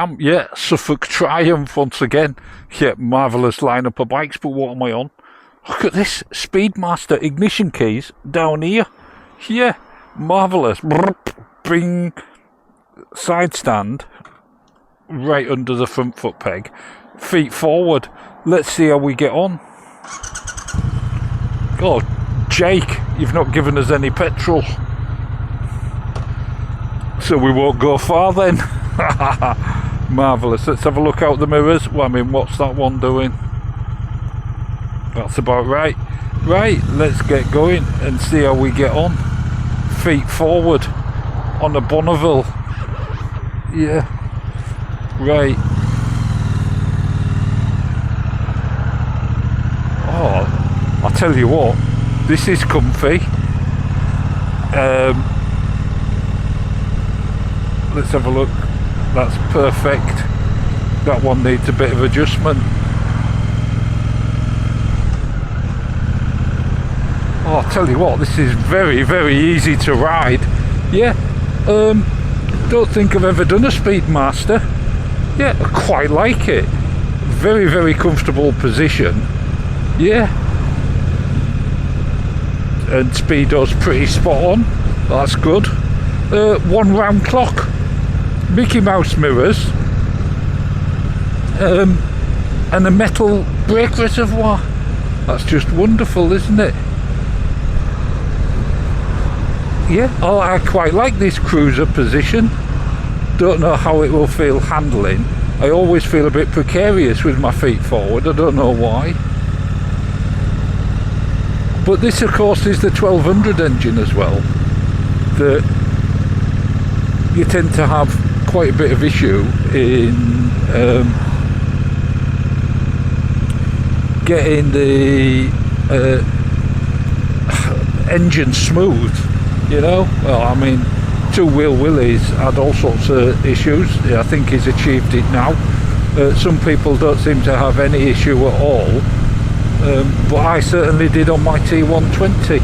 am, yeah, Suffolk Triumph once again. Yeah, marvellous lineup of bikes, but what am I on? Look at this, Speedmaster ignition keys down here. Yeah, marvellous. Bring side stand right under the front foot peg. Feet forward. Let's see how we get on. Oh, Jake, you've not given us any petrol. So we won't go far then. Marvellous. Let's have a look out the mirrors. Well, I mean, what's that one doing? That's about right. Right, let's get going and see how we get on. Feet forward on a Bonneville. Yeah. Right. Oh, I'll tell you what, this is comfy. Let's have a look. That's perfect. That one needs a bit of adjustment. Oh, I'll tell you what, this is very, very easy to ride. Yeah, don't think I've ever done a Speedmaster. Yeah, I quite like it. Very, very comfortable position. Yeah. And speedo's pretty spot on. That's good. One round clock. Mickey Mouse mirrors. And a metal brake reservoir. That's just wonderful, isn't it? Yeah, oh, I quite like this cruiser position. Don't know how it will feel handling. I always feel a bit precarious with my feet forward. I don't know why. But this, of course, is the 1200 engine as well. That you tend to have quite a bit of issue in getting the engine smooth. You know, well, I mean, two-wheel Willys had all sorts of issues. I think he's achieved it now. Some people don't seem to have any issue at all, but I certainly did on my T120.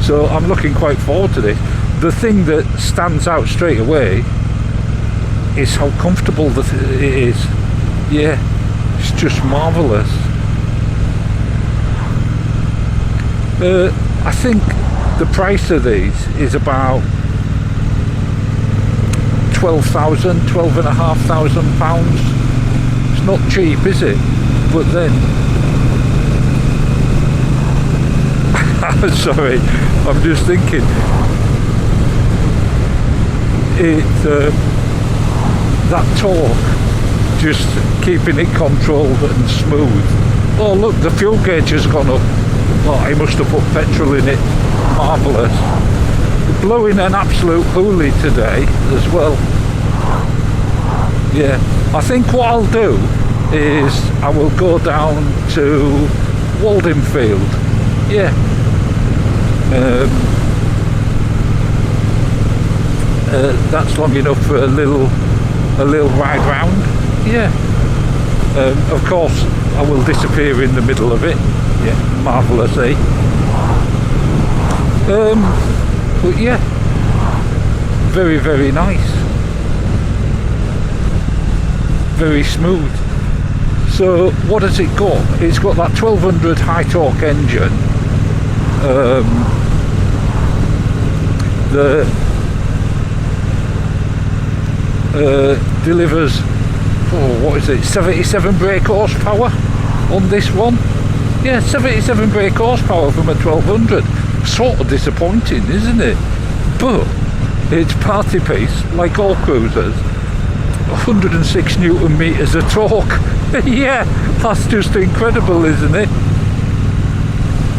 So I'm looking quite forward to this. The thing that stands out straight away is how comfortable it is. Yeah, it's just marvellous. I think the price of these is about £12,500 It's not cheap, is it? But then, sorry, I'm just thinking, that torque, just keeping it controlled and smooth. Oh look, the fuel gauge has gone up. Oh, he must have put petrol in it. Marvellous. Blowing an absolute hoolie today as well. Yeah, I think what I'll do is I will go down to Waldingfield. Yeah. That's long enough for a little ride round. Yeah. Of course, I will disappear in the middle of it. Yeah, marvellous, eh? But yeah, very, very nice. Very smooth. So what has it got? It's got that 1200 high torque engine. That delivers, what is it, 77 brake horsepower on this one. Yeah, 77 brake horsepower from a 1200. Sort of disappointing, isn't it? But it's party piece, like all cruisers. 106 newton meters of torque. Yeah, that's just incredible, isn't it?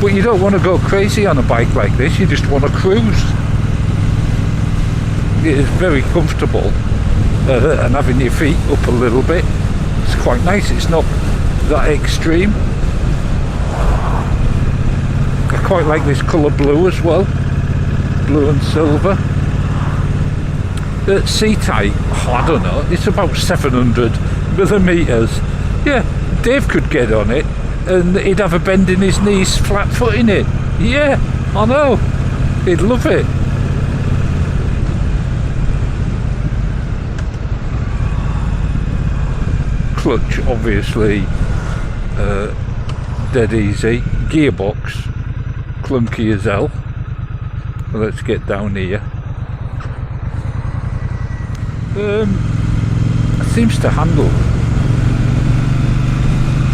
But you don't want to go crazy on a bike like this. You just want to cruise. It is very comfortable, and having your feet up a little bit, it's quite nice. It's not that extreme. I quite like this colour blue as well, blue and silver. C-type, I don't know, it's about 700 millimetres. Yeah, Dave could get on it and he'd have a bend in his knees, flat foot in it. Yeah, I know, he'd love it. clutch obviously dead easy. Gearbox clunky as hell. So let's get down here. Seems to handle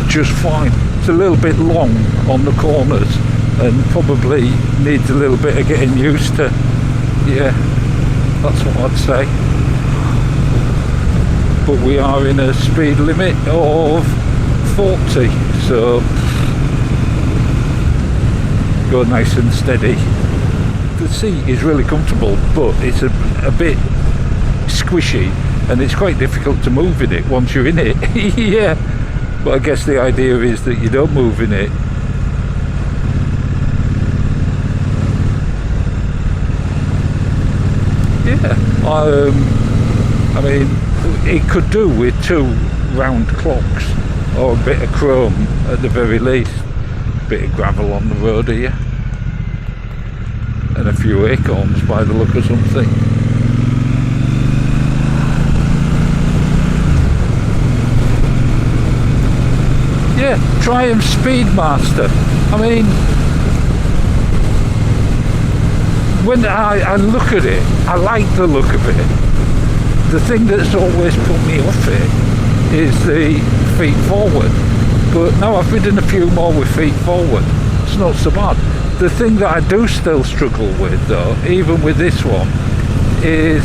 just fine. It's a little bit long on the corners and probably needs a little bit of getting used to. Yeah, that's what I'd say. But we are in a speed limit of 40, so go nice and steady. The seat is really comfortable, but it's a bit squishy and it's quite difficult to move in it once you're in it. Yeah, but I guess the idea is that you don't move in it. Yeah, I mean, it could do with 2 round clocks or a bit of chrome at the very least. A bit of gravel on the road here and a few acorns by the look of something. Yeah, Triumph Speedmaster. I mean, when I look at it, I like the look of it. The thing that's always put me off it is the feet forward. But now I've ridden a few more with feet forward. It's not so bad. The thing that I do still struggle with though, even with this one, is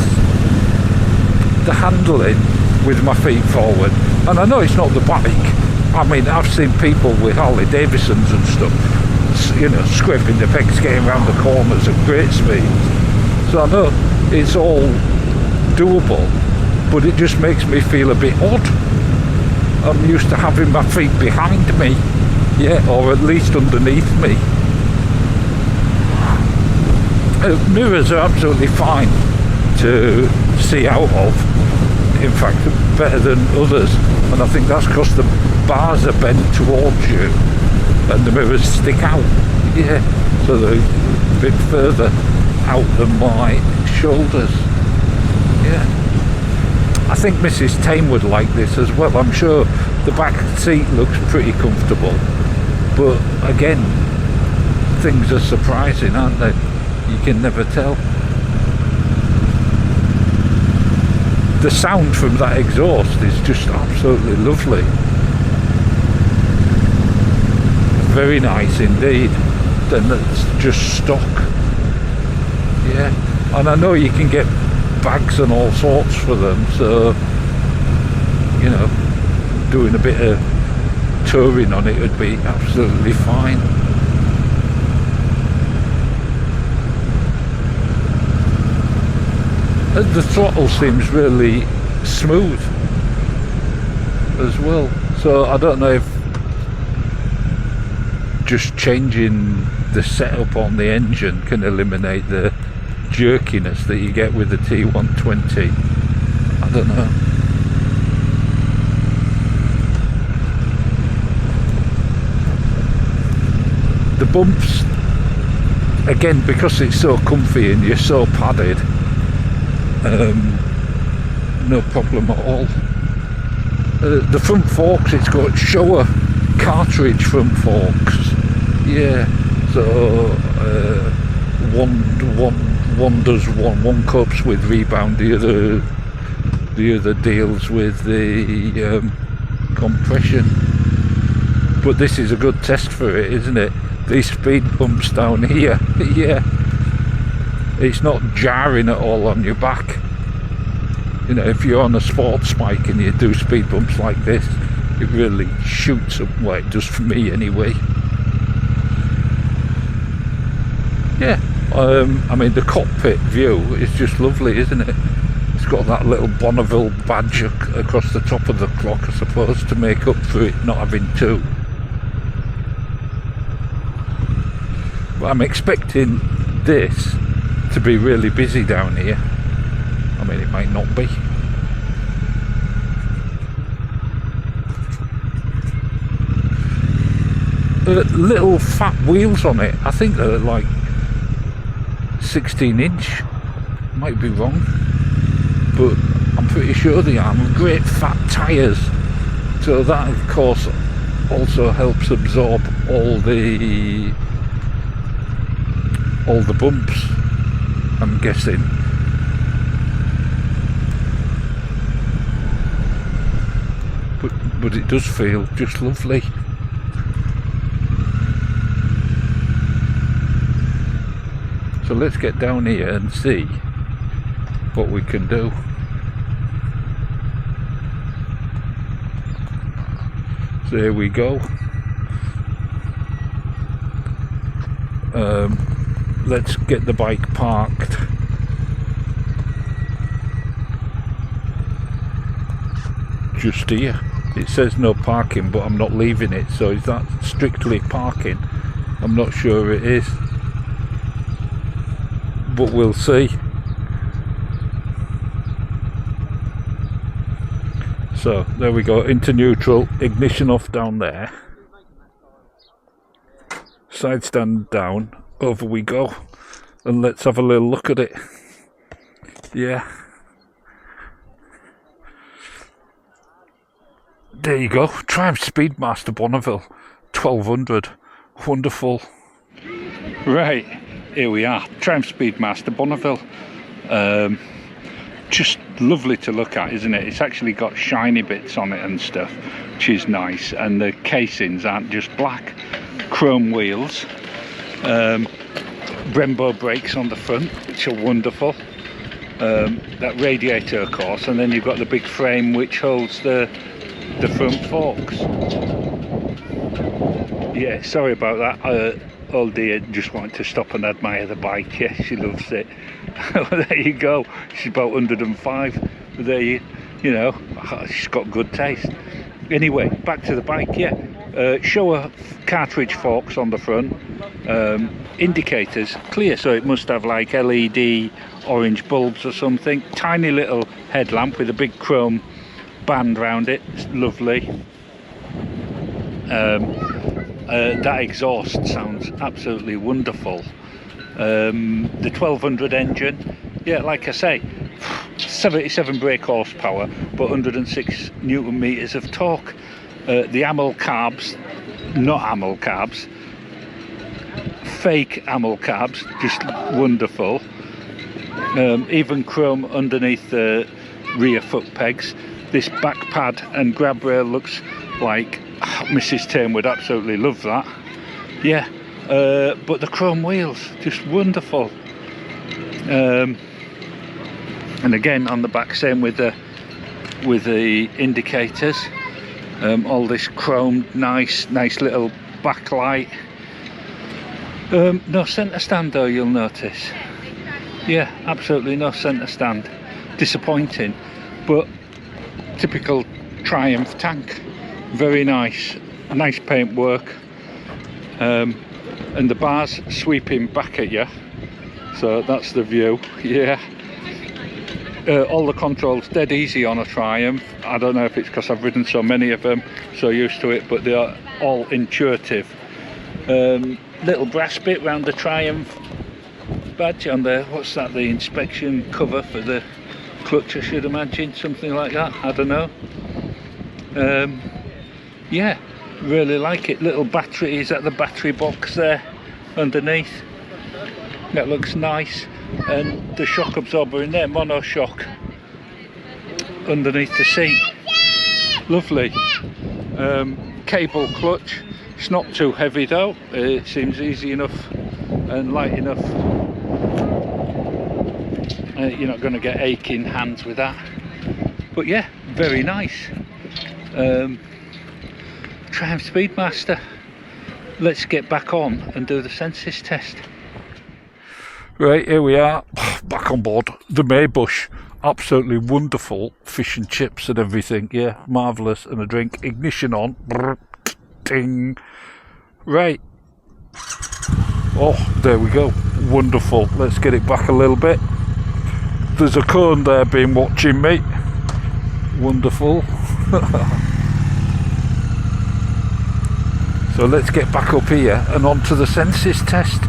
the handling with my feet forward. And I know it's not the bike. I mean, I've seen people with Harley Davidsons and stuff, you know, scraping the pegs, getting around the corners at great speeds. So I know it's all doable, but it just makes me feel a bit odd. I'm used to having my feet behind me, yeah, or at least underneath me. Mirrors are absolutely fine to see out of. In fact, better than others, and I think that's because the bars are bent towards you and the mirrors stick out. Yeah, so they're a bit further out than my shoulders. Yeah, I think Mrs. Tame would like this as well. I'm sure the back seat looks pretty comfortable, but again, things are surprising, aren't they? You can never tell. The sound from that exhaust is just absolutely lovely. Very nice indeed. Then that's just stock. Yeah, and I know you can get bags and all sorts for them, so you know, doing a bit of touring on it would be absolutely fine. The throttle seems really smooth as well, so I don't know if just changing the setup on the engine can eliminate the jerkiness that you get with the T120. I don't know. The bumps, again, because it's so comfy and you're so padded, no problem at all. The front forks, it's got Showa cartridge front forks. Yeah, so one does one copes with rebound, the other deals with the compression. But this is a good test for it, isn't it? These speed bumps down here. Yeah, it's not jarring at all on your back. You know, if you're on a sports bike and you do speed bumps like this, it really shoots up. Well, it does for me anyway. Yeah, I mean, the cockpit view is just lovely, isn't it? It's got that little Bonneville badge across the top of the clock, I suppose, to make up for it not having two. But I'm expecting this to be really busy down here. I mean, it might not be. Little fat wheels on it. I think they're like 16-inch. Might be wrong, but I'm pretty sure they are. Great fat tyres. So that of course also helps absorb all the bumps, I'm guessing. But it does feel just lovely. So let's get down here and see what we can do. So there we go. Let's get the bike parked. Just here. It says no parking, but I'm not leaving it, so is that strictly parking? I'm not sure it is, but we'll see. So there we go, into neutral, ignition off down there, side stand down, over we go, and let's have a little look at it. Yeah, there you go, Triumph Speedmaster Bonneville 1200, wonderful. Right, here we are, Triumph Speedmaster Bonneville. Just lovely to look at, isn't it? It's actually got shiny bits on it and stuff, which is nice, and the casings aren't just black. Chrome wheels, Brembo brakes on the front, which are wonderful. That radiator of course, and then you've got the big frame which holds the front forks. Yeah, sorry about that. Old dear just wanted to stop and admire the bike. Yeah, she loves it. There you go. She's about 105. There you know, she's got good taste. Anyway, back to the bike. Yeah, shower cartridge forks on the front. Indicators clear, so it must have like LED orange bulbs or something. Tiny little headlamp with a big chrome band round it. It's lovely. That exhaust sounds absolutely wonderful. The 1200 engine, yeah, like I say, 77 brake horsepower, but 106 newton meters of torque. The amyl carbs, not amyl carbs, fake amyl carbs, just wonderful. Even chrome underneath the rear foot pegs. This back pad and grab rail looks like Mrs. Tame would absolutely love that. Yeah, but the chrome wheels, just wonderful. And again on the back, same with the indicators. All this chromed, nice little backlight. No centre stand though, you'll notice. Yeah, absolutely no centre stand. Disappointing, but typical Triumph tank. Very nice paintwork, and the bars sweeping back at you, so that's the view. Yeah, all the controls dead easy on a Triumph. I don't know if it's because I've ridden so many of them, so used to it, but they are all intuitive. Little brass bit round the Triumph badge on the, what's that, the inspection cover for the clutch, I should imagine, something like that, I don't know. Yeah, really like it. Little batteries at the battery box there underneath, that looks nice, and the shock absorber in there, mono shock underneath the seat, lovely. Cable clutch, it's not too heavy though, it seems easy enough and light enough. You're not going to get aching hands with that, but yeah, very nice. Triumph Speedmaster. Let's get back on and do the senses test. Right, here we are, back on board the Maybush. Absolutely wonderful fish and chips and everything. Yeah, marvellous. And a drink. Ignition on. Ding. Right. Oh, there we go. Wonderful. Let's get it back a little bit. There's a cone there been watching me. Wonderful. So let's get back up here and on to the senses test.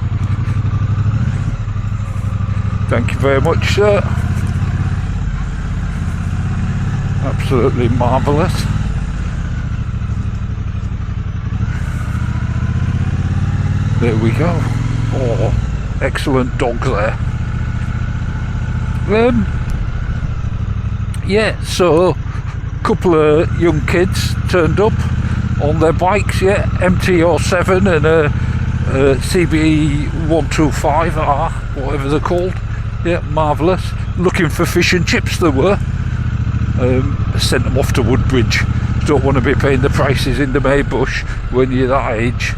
Thank you very much, sir. Absolutely marvellous. There we go. Oh, excellent dogs there. Yeah, so a couple of young kids turned up on their bikes, yeah, MT-07 and a CB125R, whatever they're called. Yeah, marvellous. Looking for fish and chips they were. Sent them off to Woodbridge. Don't want to be paying the prices in the Maybush when you're that age.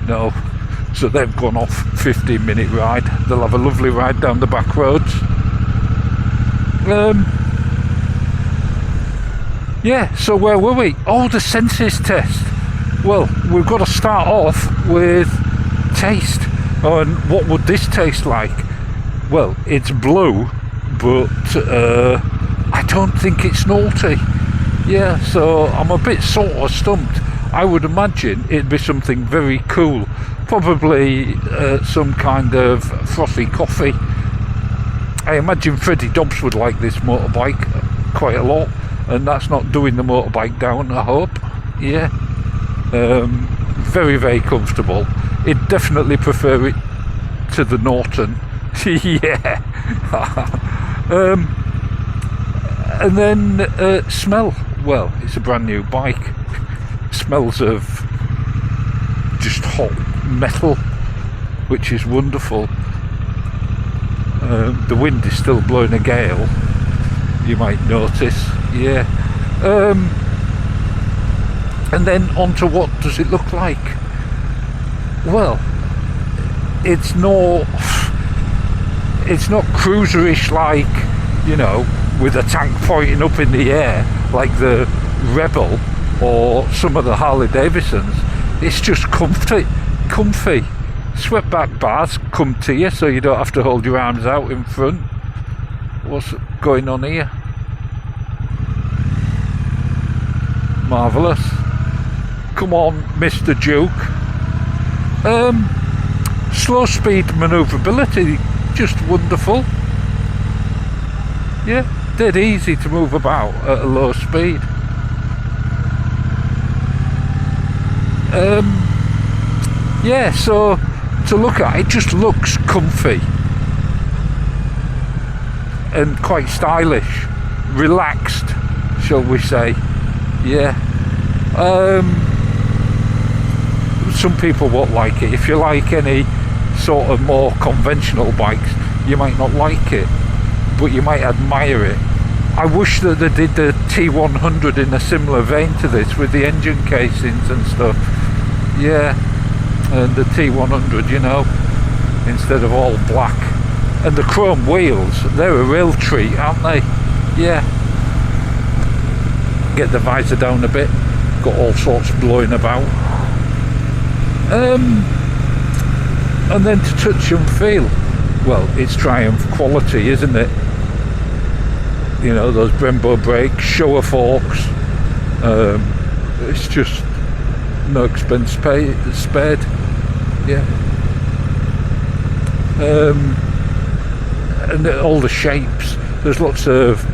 No. So they've gone off, 15-minute ride. They'll have a lovely ride down the back roads. Yeah, so where were we? Oh, the senses test. Well, we've got to start off with taste. And what would this taste like? Well, it's blue, but I don't think it's naughty. Yeah, so I'm a bit sort of stumped. I would imagine it'd be something very cool. Probably some kind of frothy coffee. I imagine Freddie Dobbs would like this motorbike quite a lot, and that's not doing the motorbike down, I hope. Yeah. Very, very comfortable. I'd definitely prefer it to the Norton. Yeah. And then smell. Well, it's a brand new bike. Smells of just hot metal, which is wonderful. The wind is still blowing a gale, you might notice. Yeah. And then on to what does it look like? Well, it's not cruiserish like, you know, with a tank pointing up in the air like the Rebel or some of the Harley Davidsons. It's just comfy. Swept back bars come to you, so you don't have to hold your arms out in front. What's going on here? Marvellous. Come on, Mr. Duke. Slow speed manoeuvrability, just wonderful. Yeah, dead easy to move about at a low speed. Yeah, so to look at, it just looks comfy and quite stylish, relaxed, shall we say. Yeah. Some people won't like it. If you like any sort of more conventional bikes, you might not like it, but you might admire it. I wish that they did the T100 in a similar vein to this, with the engine casings and stuff. Yeah, and the T100, you know, instead of all black. And the chrome wheels, they're a real treat, aren't they? Yeah. Get the visor down a bit, got all sorts blowing about. And then to touch and feel, well, it's Triumph quality, isn't it? You know, those Brembo brakes, Showa forks, it's just no expense spared. Yeah. And all the shapes, there's lots of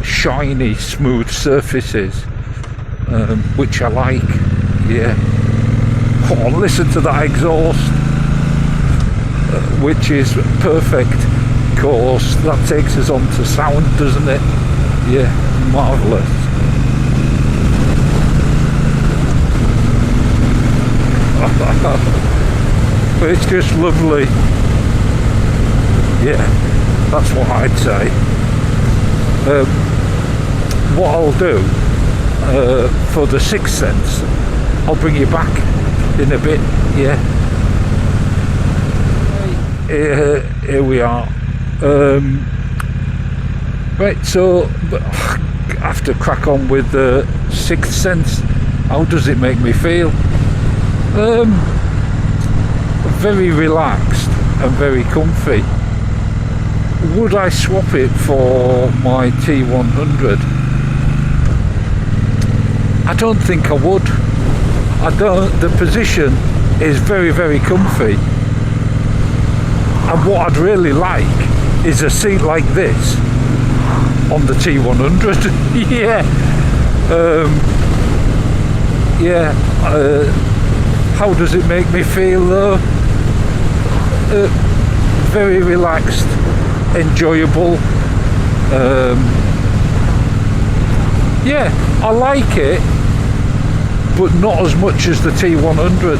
shiny, smooth surfaces, which I like. Yeah. Oh, listen to that exhaust, which is perfect. Of course, that takes us on to sound, doesn't it? Yeah, marvellous. It's just lovely. Yeah, that's what I'd say. What I'll do for the Sixth Sense, I'll bring you back in a bit. Yeah. Here we are. Right, so I have to crack on with the Sixth Sense. How does it make me feel? Very relaxed and very comfy. Would I swap it for my T100? I don't think I would. The position is very, very comfy. And what I'd really like is a seat like this on the T100. Yeah. Yeah. How does it make me feel though? very relaxed, enjoyable. Yeah, I like it, but not as much as the T100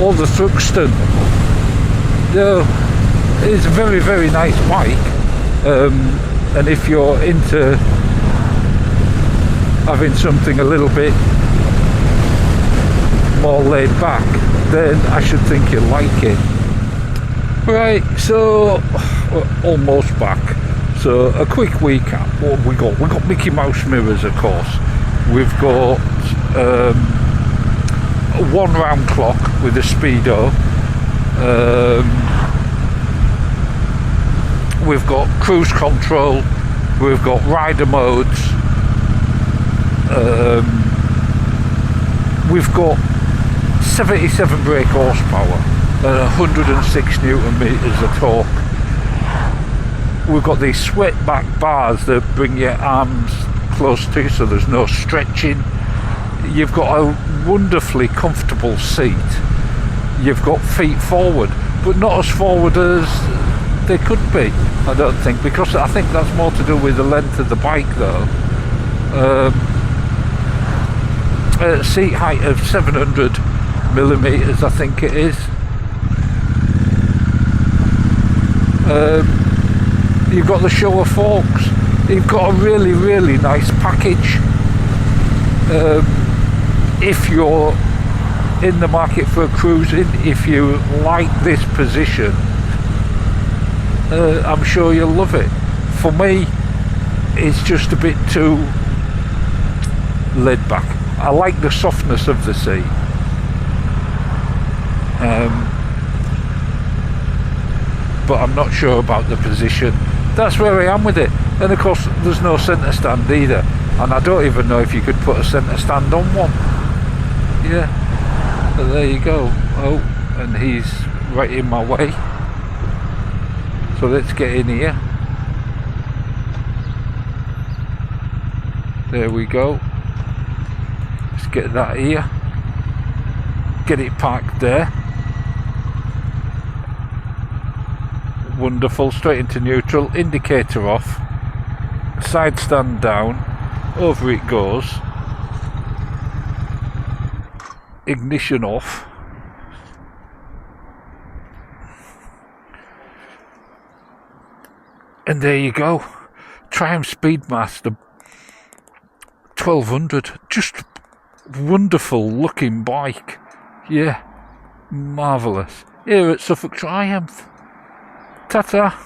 or the Thruxton. No, it's a very, very nice bike, and if you're into having something a little bit more laid back, then I should think you'll like it. Right, so we're almost back. So a quick recap. What have we got? We've got Mickey Mouse mirrors, of course. We've got a 1 round clock with a speedo. We've got cruise control. We've got rider modes. We've got 77 brake horsepower and 106 newton meters of torque. We've got these swept back bars that bring your arms close to you, so there's no stretching. You've got a wonderfully comfortable seat. You've got feet forward, but not as forward as they could be, I don't think, because I think that's more to do with the length of the bike though. Seat height of 700 millimeters, I think it is. You've got the show of forks. You've got a really, really nice package. If you're in the market for cruising, if you like this position, I'm sure you'll love it. For me, it's just a bit too laid back. I like the softness of the seat. But I'm not sure about the position. That's where I am with it. And of course there's no centre stand either, and I don't even know if you could put a centre stand on one. Yeah, but there you go. Oh, and he's right in my way, so let's get in here. There we go. Let's get that here, get it parked there. Wonderful, straight into neutral, indicator off, side stand down, over it goes, ignition off, and there you go. Triumph Speedmaster 1200, just wonderful looking bike. Yeah, marvellous. Here at Suffolk Triumph. Ta-ta.